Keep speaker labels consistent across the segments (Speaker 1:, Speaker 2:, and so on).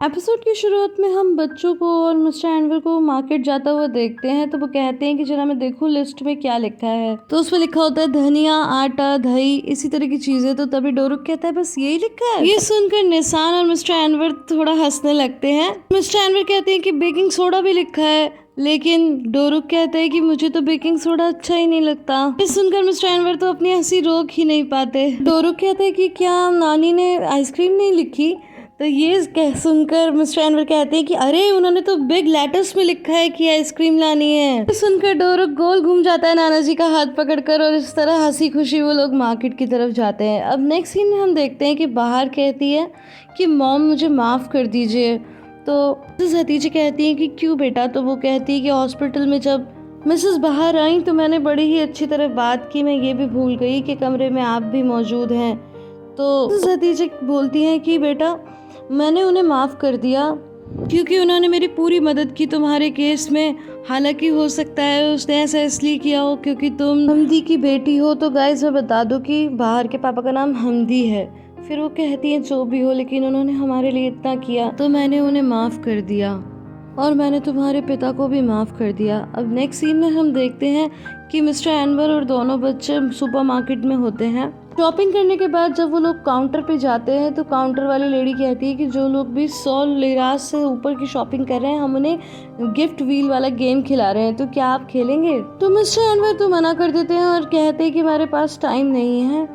Speaker 1: Episode की शुरुआत में हम बच्चों को और मिस्टर एनवर को मार्केट जाता हुआ देखते हैं। तो वो कहते हैं कि जरा मैं देखूं लिस्ट में क्या लिखा है। तो उसमें लिखा होता है धनिया, आटा, दही, इसी तरह की चीजें। तो तभी डोरुक कहता है बस यही लिखा है। ये सुनकर निसान और मिस्टर एनवर थोड़ा हंसने लगते हैं। मिस्टर एनवर कहते हैं कि बेकिंग सोडा भी लिखा है, लेकिन डोरुक कहता है कि मुझे तो बेकिंग सोडा अच्छा ही नहीं लगता। ये सुनकर मिस्टर एनवर तो अपनी हंसी रोक ही नहीं पाते। डोरुक कहता है कि क्या नानी ने आइसक्रीम नहीं लिखी। तो ये सुनकर मिस्टर एनवर कहते हैं कि अरे उन्होंने तो बिग लेटर्स में लिखा है कि आइसक्रीम लानी है। तो सुनकर डोरुक गोल घूम जाता है नाना जी का हाथ पकड़कर, और इस तरह हंसी खुशी वो लोग मार्केट की तरफ जाते हैं। अब नेक्स्ट सीन में हम देखते हैं कि बाहर कहती है कि मॉम मुझे माफ़ कर दीजिए। तो मिसेस हतीजी कहती हैं कि क्यों बेटा। तो वो कहती है कि हॉस्पिटल में जब मिसेस बाहर आई तो मैंने बड़ी ही अच्छी तरह बात की, मैं ये भी भूल गई कि कमरे में आप भी मौजूद हैं। तो मिसेस हतीजी बोलती हैं कि बेटा मैंने उन्हें माफ़ कर दिया क्योंकि उन्होंने मेरी पूरी मदद की तुम्हारे केस में। हालांकि हो सकता है उसने ऐसा इसलिए किया हो क्योंकि तुम हमदी की बेटी हो। तो गाइस मैं बता दूं कि बाहर के पापा का नाम हमदी है। फिर वो कहती है जो भी हो, लेकिन उन्होंने हमारे लिए इतना किया तो मैंने उन्हें माफ़ कर दिया, और मैंने तुम्हारे पिता को भी माफ़ कर दिया। अब नेक्स्ट सीन में हम देखते हैं कि मिस्टर एनवर और दोनों बच्चे सुपरमार्केट में होते हैं। शॉपिंग करने के बाद जब वो लोग काउंटर पे जाते हैं तो काउंटर वाली लेडी कहती है कि जो लोग भी 100 लिरास से ऊपर की शॉपिंग कर रहे हैं हम उन्हें गिफ्ट व्हील वाला गेम खिला रहे हैं, तो क्या आप खेलेंगे। तो मिस्टर एनवर तो मना कर देते हैं और कहते हैं कि हमारे पास टाइम नहीं है।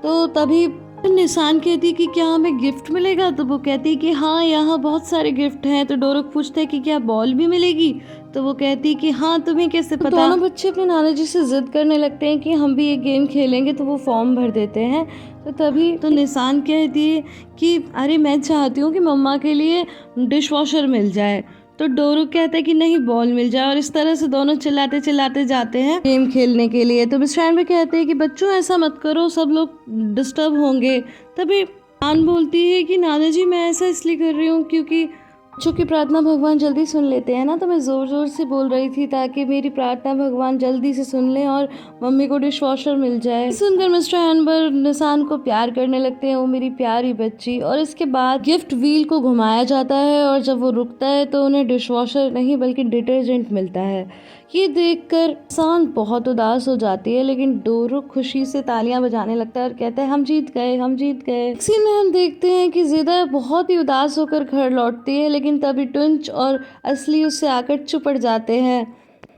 Speaker 1: तो तभी निसान कहती है कि क्या हमें गिफ्ट मिलेगा। तो वो कहती है कि हाँ यहाँ बहुत सारे गिफ्ट हैं। तो डोरुक पूछता है कि क्या बॉल भी मिलेगी। तो वो कहती है कि हाँ तुम्हें कैसे पता। दोनों बच्चे अपने नाना जी से जिद करने लगते हैं कि हम भी ये गेम खेलेंगे। तो वो फॉर्म भर देते हैं। तो तभी तो निसान कहती है कि अरे मैं चाहती हूँ कि मम्मा के लिए डिश वॉशर मिल जाए। तो डोरुक कहता है कि नहीं बॉल मिल जाए, और इस तरह से दोनों चिल्लाते चिल्लाते जाते हैं गेम खेलने के लिए। तो मिस्टर एनवर कहते हैं कि बच्चों ऐसा मत करो, सब लोग डिस्टर्ब होंगे। तभी आन बोलती है कि नाना जी मैं ऐसा इसलिए कर रही हूँ क्योंकि बच्चों की प्रार्थना भगवान जल्दी सुन लेते हैं ना। तो मैं ज़ोर ज़ोर से बोल रही थी ताकि मेरी प्रार्थना भगवान जल्दी से सुन लें और मम्मी को डिश वॉशर मिल जाए। सुनकर मिस्टर एनवर निसान को प्यार करने लगते हैं, वो मेरी प्यारी बच्ची। और इसके बाद गिफ्ट व्हील को घुमाया जाता है, और जब वो रुकता है तो उन्हें डिश वॉशर नहीं बल्कि डिटर्जेंट मिलता है। ये देखकर निसान बहुत उदास हो जाती है, लेकिन डोरुक खुशी से तालियां बजाने लगता है और कहता है हम जीत गए, हम जीत गए। इसी में हम देखते हैं कि ज़ेदा बहुत ही उदास होकर घर लौटती है, लेकिन तभी टुंच और असली उससे आकर चुपड़ जाते हैं।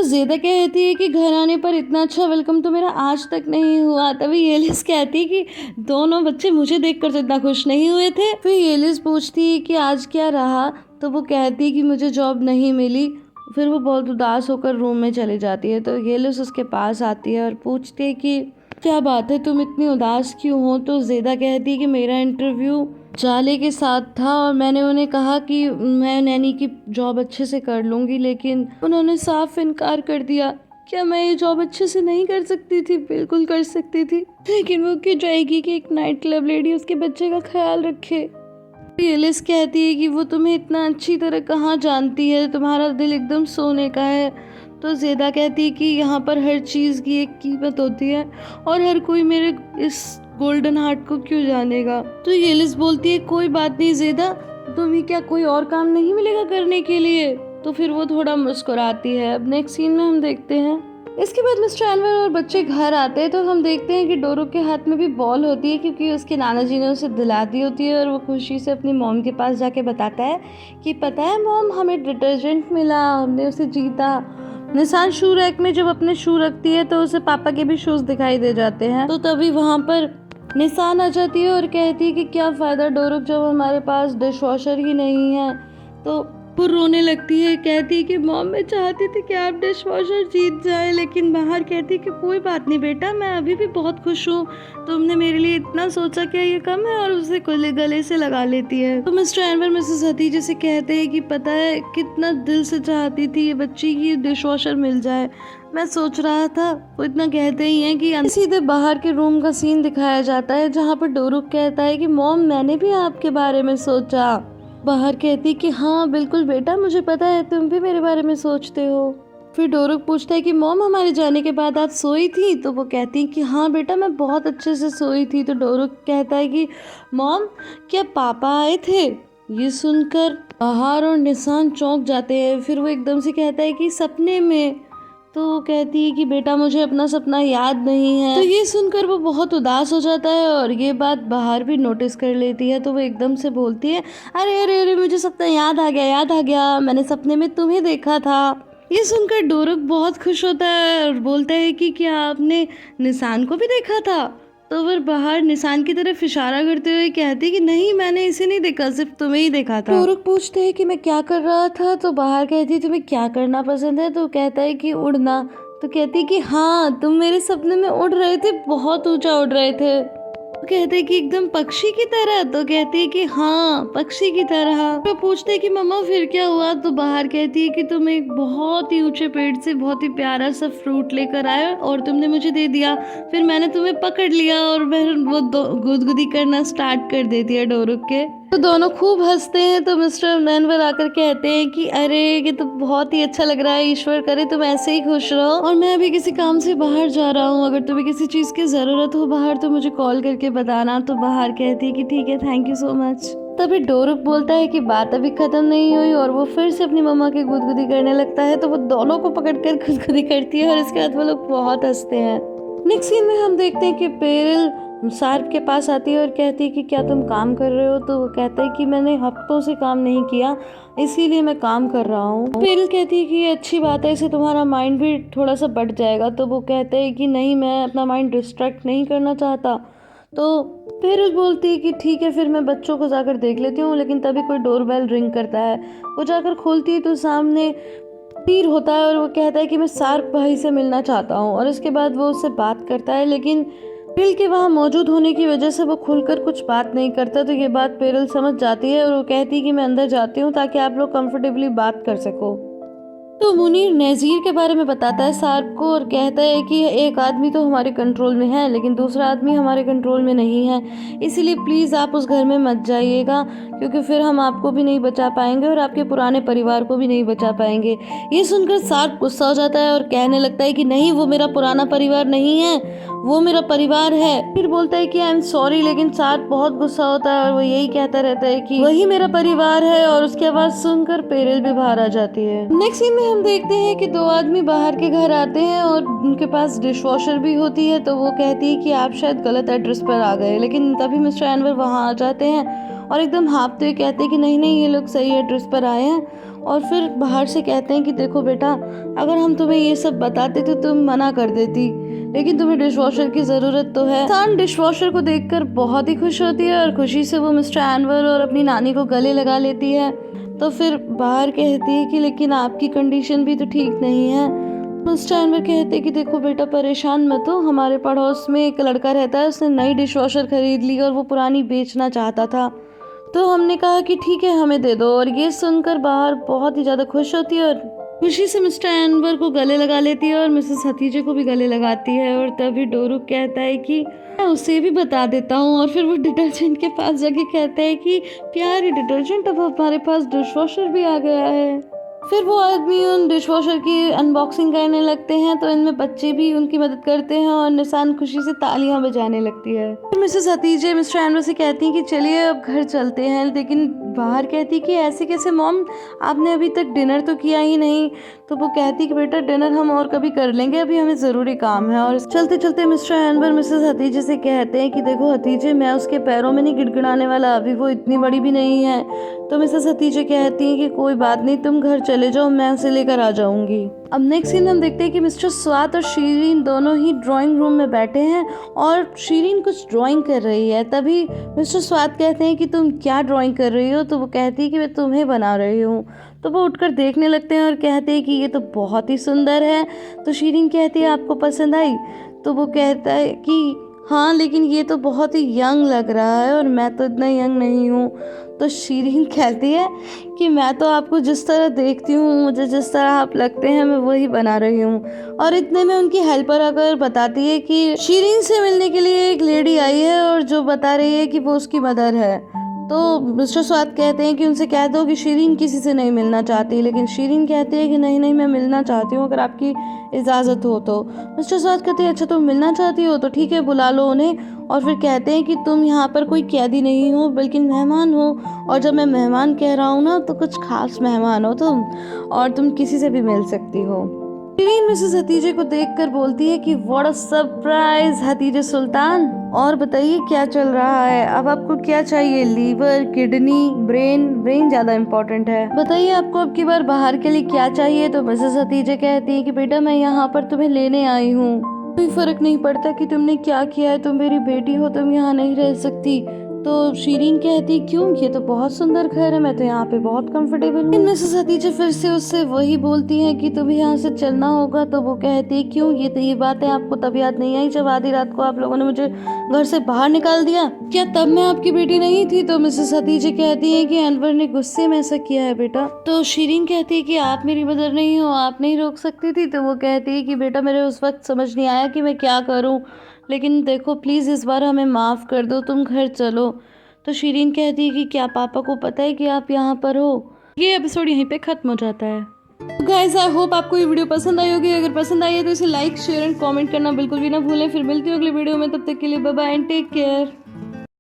Speaker 1: ज़ेदा कहती है कि घर आने पर इतना अच्छा वेलकम तो मेरा आज तक नहीं हुआ। तभी येलिस कहती है कि दोनों बच्चे मुझे देखकर तो इतना खुश नहीं हुए थे। फिर येलिस पूछती है कि आज क्या रहा। तो वो कहती है कि मुझे जॉब नहीं मिली। फिर वो बहुत उदास होकर रूम में चली जाती है। तो येलिस उसके पास आती है और पूछती है कि क्या बात है तुम इतनी उदास क्यों हो। तो ज़ेदा कहती है कि मेरा इंटरव्यू जाले के साथ था और मैंने उन्हें कहा कि मैं नैनी की जॉब अच्छे से कर लूँगी, लेकिन उन्होंने साफ इनकार कर दिया। क्या मैं ये जॉब अच्छे से नहीं कर सकती थी। बिल्कुल कर सकती थी, लेकिन वो क्यों जाएगी कि एक नाइट क्लब लेडी उसके बच्चे का ख्याल रखे। येलिस कहती है कि वो तुम्हें इतना अच्छी तरह कहाँ जानती है, तुम्हारा दिल एकदम सोने का है। तो ज़ेदा कहती है कि यहाँ पर हर चीज़ की एक कीमत होती है और हर कोई मेरे इस गोल्डन हार्ट को क्यों जानेगा। तो येलिस बोलती है कोई बात नहीं ज़ेदा, तुम्हें क्या कोई और काम नहीं मिलेगा करने के लिए। तो फिर वो थोड़ा मुस्कुराती है। अब नेक्स्ट सीन में हम देखते हैं इसके बाद मिस्टर एनवर और बच्चे घर आते हैं। तो हम देखते हैं कि डोरुक के हाथ में भी बॉल होती है क्योंकि उसके नाना जी ने उसे दिला दी होती है, और वो खुशी से अपनी मॉम के पास जाके बताता है कि पता है मॉम हमें डिटर्जेंट मिला, हमने उसे जीता। निसान शू रैक में जब अपने शू रखती है तो उसे पापा के भी शूज दिखाई दे जाते हैं। तो तभी वहाँ पर निसान आ जाती है और कहती है कि क्या फ़ायदा डोरुक जब हमारे पास डिश वॉशर ही नहीं है। तो वो रोने लगती है, कहती है कि मॉम मैं चाहती थी कि आप डिश वॉशर जीत जाए, लेकिन बाहर कहती है कि कोई बात नहीं बेटा, मैं अभी भी बहुत खुश हूँ, तुमने मेरे लिए इतना सोचा क्या ये कम है। और उसे गले से लगा लेती है। तो मिस्टर एनवर मिसेस हतीजे से कहते हैं कि पता है कितना दिल से चाहती थी ये बच्ची की डिश वॉशर मिल जाए। मैं सोच रहा था। वो इतना कहते ही हैं कि सीधे बाहर के रूम का सीन दिखाया जाता है जहाँ पर डोरुक कहता है कि मॉम मैंने भी आपके बारे में सोचा। बाहर कहती कि हाँ बिल्कुल बेटा, मुझे पता है तुम भी मेरे बारे में सोचते हो। फिर डोरुक पूछता है कि मॉम हमारे जाने के बाद आप सोई थी। तो वो कहती कि हाँ बेटा मैं बहुत अच्छे से सोई थी। तो डोरुक कहता है कि मॉम क्या पापा आए थे। ये सुनकर बहार और निशान चौंक जाते हैं। फिर वो एकदम से कहता है कि सपने में। तो वो कहती है कि बेटा मुझे अपना सपना याद नहीं है। तो ये सुनकर वो बहुत उदास हो जाता है और ये बात बाहर भी नोटिस कर लेती है। तो वो एकदम से बोलती है, अरे अरे अरे मुझे सपना याद आ गया, याद आ गया, मैंने सपने में तुम्हें देखा था। ये सुनकर डोरक बहुत खुश होता है और बोलता है कि क्या आपने निशान को भी देखा था? तो फिर बाहर निशान की तरफ इशारा करते हुए कहती है कि नहीं, मैंने इसे नहीं देखा, सिर्फ तुम्हें ही देखा था। डोरक पूछते हैं कि मैं क्या कर रहा था? तो बाहर कहती है तुम्हें क्या करना पसंद है? तो कहता है कि उड़ना। तो कहती है कि हाँ, तुम मेरे सपने में उड़ रहे थे, बहुत ऊंचा उड़ रहे थे। तो कहते हैं कि एकदम पक्षी की तरह? तो कहती है कि हाँ, पक्षी की तरह। तो पूछते हैं कि मम्मा फिर क्या हुआ? तो बाहर कहती है कि तुम एक बहुत ही ऊंचे पेड़ से बहुत ही प्यारा सा फ्रूट लेकर आए और तुमने मुझे दे दिया। फिर मैंने तुम्हें पकड़ लिया और फिर वो गुदगुदी करना स्टार्ट कर देती है डोरक के। तो दोनों खूब हंसते हैं। तो मिस्टर एनवर आकर कहते हैं कि अरे ये तो बहुत ही अच्छा लग रहा है, ईश्वर करे तुम ऐसे ही खुश रहो, और मैं अभी किसी काम से बाहर जा रहा हूँ, अगर तुम्हें किसी चीज़ की ज़रूरत हो बाहर तो मुझे कॉल करके बताना। तो बाहर कहती है कि ठीक है, थैंक यू सो मच। तभी डोरक बोलता है कि बात अभी खत्म नहीं हुई और वो फिर से अपनी मम्मा की गुदगुदी करने लगता है। तो वो दोनों को पकड़कर गुदगुदी करती है और इसके बाद वो लोग बहुत हंसते हैं। नेक्स्ट सीन में हम देखते हैं कि पेरिल सार्प के पास आती है और कहती है कि क्या तुम काम कर रहे हो? तो वो कहता है कि मैंने हफ्तों से काम नहीं किया, इसीलिए मैं काम कर रहा हूँ। पेरिल कहती है कि ये अच्छी बात है, इससे तुम्हारा माइंड भी थोड़ा सा बढ़ जाएगा। तो वो कहता है कि नहीं, मैं अपना माइंड डिस्ट्रैक्ट नहीं करना चाहता। तो पेरिल बोलती है कि ठीक है, फिर मैं बच्चों को जाकर देख लेती हूँ। लेकिन तभी कोई डोरबेल रिंग करता है। वो जाकर खोलती है तो सामने तीर होता है और वो कहता है कि मैं सार्प भाई से मिलना चाहता हूँ, और इसके बाद वो उससे बात करता है। लेकिन पेरिल के वहाँ मौजूद होने की वजह से वो खुलकर कुछ बात नहीं करता। तो ये बात पेरिल समझ जाती है और वो कहती है कि मैं अंदर जाती हूँ ताकि आप लोग कंफर्टेबली बात कर सको। तो मुनीर नज़ीर के बारे में बताता है सार्प को और कहता है कि एक आदमी तो हमारे कंट्रोल में है लेकिन दूसरा आदमी हमारे कंट्रोल में नहीं है, इसीलिए प्लीज़ आप उस घर में मत जाइएगा, क्योंकि फिर हम आपको भी नहीं बचा पाएंगे और आपके पुराने परिवार को भी नहीं बचा पाएंगे। ये सुनकर सार्प गुस्सा हो जाता है और कहने लगता है कि नहीं, वो मेरा पुराना परिवार नहीं है, वो मेरा परिवार है। फिर बोलता है कि आई एम सॉरी, लेकिन सार्प बहुत गुस्सा होता है और वो यही कहता रहता है कि वही मेरा परिवार है, और उसकी आवाज़ सुनकर पेरिल भी बाहर आ जाती है। नेक्स्ट सीन में हम देखते हैं कि दो आदमी बाहर के घर आते हैं और उनके पास डिश वॉशर भी होती है। तो वो कहती है कि आप शायद गलत एड्रेस पर आ गए, लेकिन तभी मिस्टर एनवर वहाँ आ जाते हैं और एकदम हाँफते हुए कहते हैं कि नहीं नहीं, ये लोग सही एड्रेस पर आए हैं। और फिर बाहर से कहते हैं कि देखो बेटा, अगर हम तुम्हें ये सब बताते तो तुम मना कर देती, लेकिन तुम्हें डिश वॉशर की ज़रूरत तो है। सान डिश वॉशर को देखकर बहुत ही खुश होती है और खुशी से वो मिस्टर एनवर और अपनी नानी को गले लगा लेती है। तो फिर बाहर कहती है कि लेकिन आपकी कंडीशन भी तो ठीक नहीं है। मिस्टर एनवर कहते हैं कि देखो बेटा, परेशान मत हो, हमारे पड़ोस में एक लड़का रहता है, उसने नई डिश वॉशर खरीद ली और वो पुरानी बेचना चाहता था। तो हमने कहा कि ठीक है, हमें दे दो। और ये सुनकर बाहर बहुत ही ज़्यादा खुश होती है और खुशी से मिस्टर एनवर को गले लगा लेती है और मिसेस हतीजे को भी गले लगाती है। और तभी डोरक कहता है कि मैं उसे भी बता देता हूँ। और फिर वो डिटर्जेंट के पास जाके कहता है कि प्यारे डिटर्जेंट, अब हमारे पास डिश वॉशर भी आ गया है। फिर वो आदमी उन डिश वॉशर की अनबॉक्सिंग करने लगते हैं। तो इनमें बच्चे भी उनकी मदद करते हैं और निशान खुशी से तालियां बजाने लगती है। फिर मिसेस हतीजे मिस्टर एनवर से कहती हैं कि चलिए अब घर चलते हैं। लेकिन बाहर कहती कि ऐसे कैसे मॉम, आपने अभी तक डिनर तो किया ही नहीं। तो वो कहती कि बेटा, डिनर हम और कभी कर लेंगे, अभी हमें ज़रूरी काम है। और चलते चलते मिस्टर एनवर मिसेस हतीजे से कहते हैं कि देखो हतीजे, मैं उसके पैरों में नहीं गिड़गिड़ाने वाला, अभी वो इतनी बड़ी भी नहीं है। तो मिसेस हतीजे कहती हैं कि कोई बात नहीं, तुम घर चले जाओ, मैं उसे लेकर आ जाऊंगी। अब नेक्स्ट सीन हम देखते हैं कि मिस्टर स्वात और शीरीन दोनों ही ड्राइंग रूम में बैठे हैं और शीरीन कुछ ड्राइंग कर रही है। तभी मिस्टर स्वात कहते हैं कि तुम क्या ड्राइंग कर रही हो? तो वो कहती है कि मैं तुम्हें बना रही हूँ। तो वो उठकर देखने लगते हैं और कहते हैं कि ये तो बहुत ही सुंदर है। तो शीरीन कहती है आपको पसंद आई? तो वो कहता है कि हाँ, लेकिन ये तो बहुत ही यंग लग रहा है और मैं तो इतना यंग नहीं हूँ। तो शीरीन कहती है कि मैं तो आपको जिस तरह देखती हूँ, मुझे जिस तरह आप लगते हैं, मैं वही बना रही हूँ। और इतने में उनकी हेल्पर आकर बताती है कि शीरीन से मिलने के लिए एक लेडी आई है और जो बता रही है कि वो उसकी मदर है। तो मिस्टर स्वाद कहते हैं कि उनसे कह दो कि शीरीन किसी से नहीं मिलना चाहती, लेकिन शीरीन कहती है कि नहीं नहीं मैं मिलना चाहती हूँ, अगर आपकी इजाज़त हो तो। मिस्टर स्वाद कहते हैं अच्छा तुम मिलना चाहती हो तो ठीक है, बुला लो उन्हें। और फिर कहते हैं कि तुम यहाँ पर कोई कैदी नहीं हो बल्कि मेहमान हो, और जब मैं मेहमान कह रहा हूँ ना तो कुछ खास मेहमान हो तुम, और तुम किसी से भी मिल सकती हो। शीरीन मिसेस हतीजे को देखकर बोलती है कि व्हाट अ सरप्राइज हतीजे सुल्तान, और बताइए क्या चल रहा है, अब आपको क्या चाहिए, लीवर, किडनी, ब्रेन? ब्रेन ज़्यादा इम्पोर्टेंट है, बताइए आपको अब की बार बाहर के लिए क्या चाहिए। तो मिसेस हतीजे कहती है कि बेटा मैं यहाँ पर तुम्हें लेने आई हूँ, कोई फर्क नहीं पड़ता कि तुमने क्या किया है, तुम मेरी बेटी हो, तुम यहाँ नहीं रह सकती। तो शीरीन कहती क्यों, ये तो बहुत सुंदर घर है, मैं तो यहाँ पे बहुत कंफर्टेबल हूँ। मिसेस हतीजे फिर से उससे वही बोलती हैं कि तुम्हें यहाँ से चलना होगा। तो वो कहती है क्यों, ये बातें आपको तब याद नहीं आई जब आधी रात को आप लोगों ने मुझे घर से बाहर निकाल दिया, क्या तब मैं आपकी बेटी नहीं थी? तो मिसेस हतीजे कहती है कि अनवर ने गुस्से में ऐसा किया है बेटा। तो शीरीन कहती है कि आप मेरी मदर नहीं हो, आप नहीं रोक सकती थी। तो वो कहती है कि बेटा मेरे उस वक्त समझ नहीं आया कि मैं क्या करूँ, लेकिन देखो प्लीज़ इस बार हमें माफ़ कर दो, तुम घर चलो। तो शीरीन कहती है कि क्या पापा को पता है कि आप यहाँ पर हो? ये एपिसोड यहीं पे ख़त्म हो जाता है। गाइस आई होप आपको ये वीडियो पसंद आई होगी, अगर पसंद आई है तो इसे लाइक शेयर एंड कमेंट करना बिल्कुल भी ना भूलें। फिर मिलती हूँ अगली वीडियो में, तब तक के लिए bye bye and take care.